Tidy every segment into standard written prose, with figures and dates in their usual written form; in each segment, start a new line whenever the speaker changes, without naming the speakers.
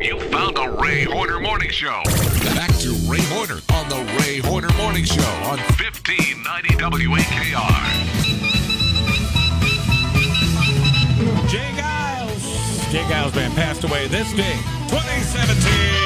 You found the Ray Horner Morning Show. Back to Ray Horner on the Ray Horner Morning Show on 1590 WAKR.
Jay Giles man passed away this day, 2017.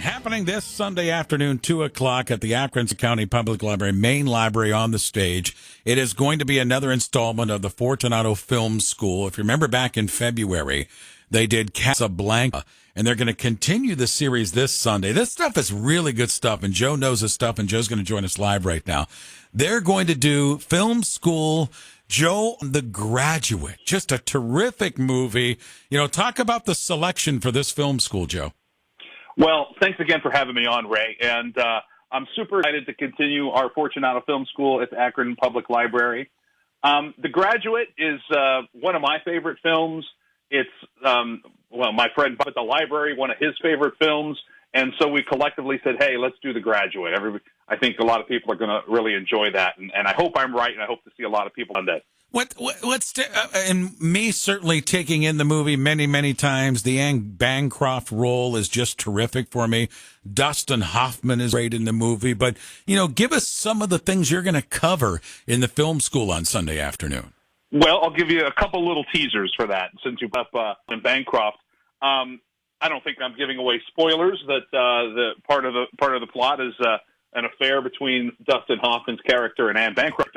Happening this Sunday afternoon, 2 o'clock at the Akron County Public Library, main library on the stage. It is going to be another installment of the Fortunato Film School. If you remember back in February, they did Casablanca, and they're going to continue the series this Sunday. This stuff is really good stuff, and Joe knows his stuff, and Joe's going to join us live right now. They're going to do Film School, Joe, The Graduate. Just a terrific movie. You know, talk about the selection for this film school, Joe.
Well, thanks again for having me on, Ray. And I'm super excited to continue our Fortunato Film School at the Akron Public Library. The Graduate is one of my favorite films. It's, my friend at the library, one of his favorite films. And so we collectively said, hey, let's do The Graduate. I think a lot of people are going to really enjoy that. And I hope I'm right, and I hope to see a lot of people on that.
And me certainly taking in the movie many, many times, the Anne Bancroft role is just terrific for me. Dustin Hoffman is great in the movie. But, you know, give us some of the things you're going to cover in the film school on Sunday afternoon.
Well, I'll give you a couple little teasers for that, since you brought up Anne Bancroft. I don't think I'm giving away spoilers that the part of the plot is an affair between Dustin Hoffman's character and Anne Bancroft.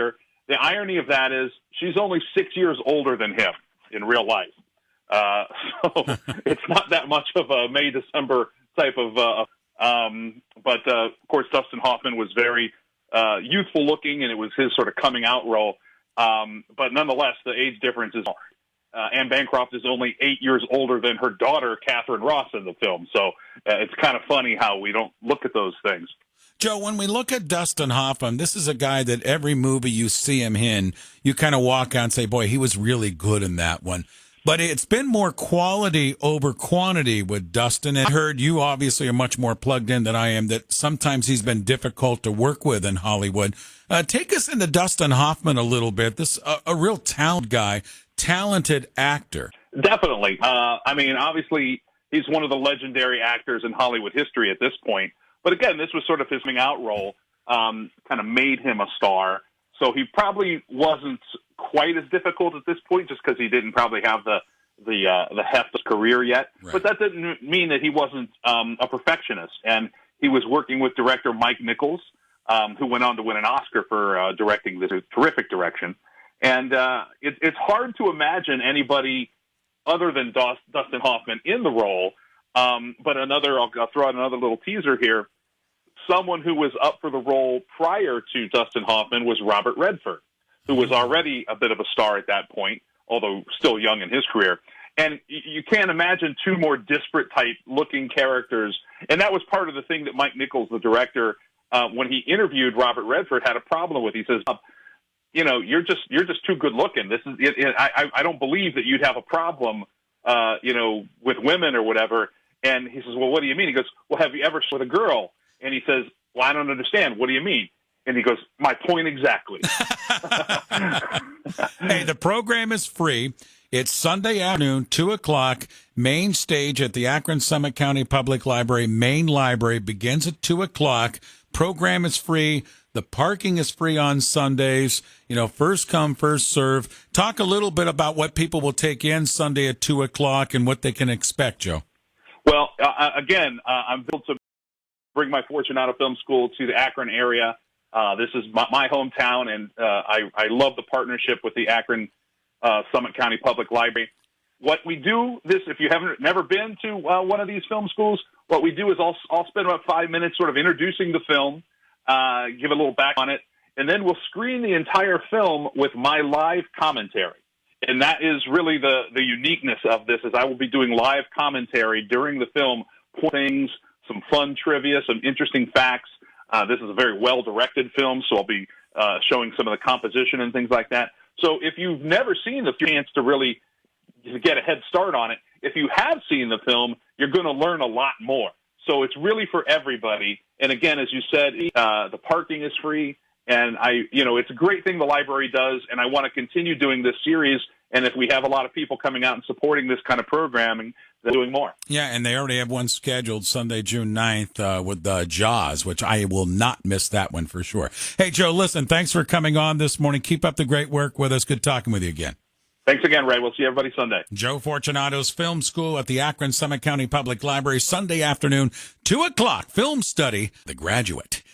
The irony of that is she's only 6 years older than him in real life. So it's not that much of a May-December type of, but of course Dustin Hoffman was very youthful looking, and it was his sort of coming out role. But nonetheless, the age difference is Anne Bancroft is only 8 years older than her daughter, Catherine Ross, in the film. So it's kind of funny how we don't look at those things.
Joe, when we look at Dustin Hoffman, this is a guy that every movie you see him in, you kind of walk out and say, boy, he was really good in that one. But it's been more quality over quantity with Dustin. And I heard you obviously are much more plugged in than I am, that sometimes he's been difficult to work with in Hollywood. Take us into Dustin Hoffman a little bit. This a real talent guy, talented actor.
Definitely. I mean, obviously, he's one of the legendary actors in Hollywood history at this point. But again, this was sort of his coming out role, kind of made him a star. So he probably wasn't quite as difficult at this point, just because he didn't probably have the heft of his career yet. Right. But that didn't mean that he wasn't a perfectionist. And he was working with director Mike Nichols, who went on to win an Oscar for directing this terrific direction. And it's hard to imagine anybody other than Dustin Hoffman in the role. But I'll throw out another little teaser here. Someone who was up for the role prior to Dustin Hoffman was Robert Redford, who was already a bit of a star at that point, although still young in his career. And you can't imagine two more disparate type looking characters. And that was part of the thing that Mike Nichols, the director, when he interviewed Robert Redford, had a problem with. He says, you know, you're just too good looking. I don't believe that you'd have a problem, with women or whatever. And he says, well, what do you mean? He goes, well, have you ever with a girl? And he says, well, I don't understand. What do you mean? And he goes, my point exactly.
Hey, the program is free. It's Sunday afternoon, 2 o'clock, main stage at the Akron Summit County Public Library. Main library begins at 2 o'clock. Program is free. The parking is free on Sundays. You know, first come, first serve. Talk a little bit about what people will take in Sunday at 2 o'clock and what they can expect, Joe.
Well, again, I'm built to bring my Fortunato Film School to the Akron area. This is my hometown, and I love the partnership with the Akron Summit County Public Library. What we do, if you haven't never been to one of these film schools, what we do is I'll spend about 5 minutes sort of introducing the film, give a little back on it, and then we'll screen the entire film with my live commentary. And that is really the uniqueness of this, is I will be doing live commentary during the film, things, some fun trivia, some interesting facts. This is a very well-directed film, so I'll be showing some of the composition and things like that. So if you've never seen the chance to really get a head start on it, if you have seen the film, you're going to learn a lot more. So it's really for everybody. And again, as you said, the parking is free. And it's a great thing the library does, and I want to continue doing this series. And if we have a lot of people coming out and supporting this kind of programming, they're doing more.
Yeah, and they already have one scheduled Sunday, June 9th with Jaws, which I will not miss that one for sure. Hey, Joe, listen, thanks for coming on this morning. Keep up the great work with us. Good talking with you again.
Thanks again, Ray. We'll see everybody Sunday.
Joe Fortunato's Film School at the Akron Summit County Public Library, Sunday afternoon, 2 o'clock, film study, The Graduate.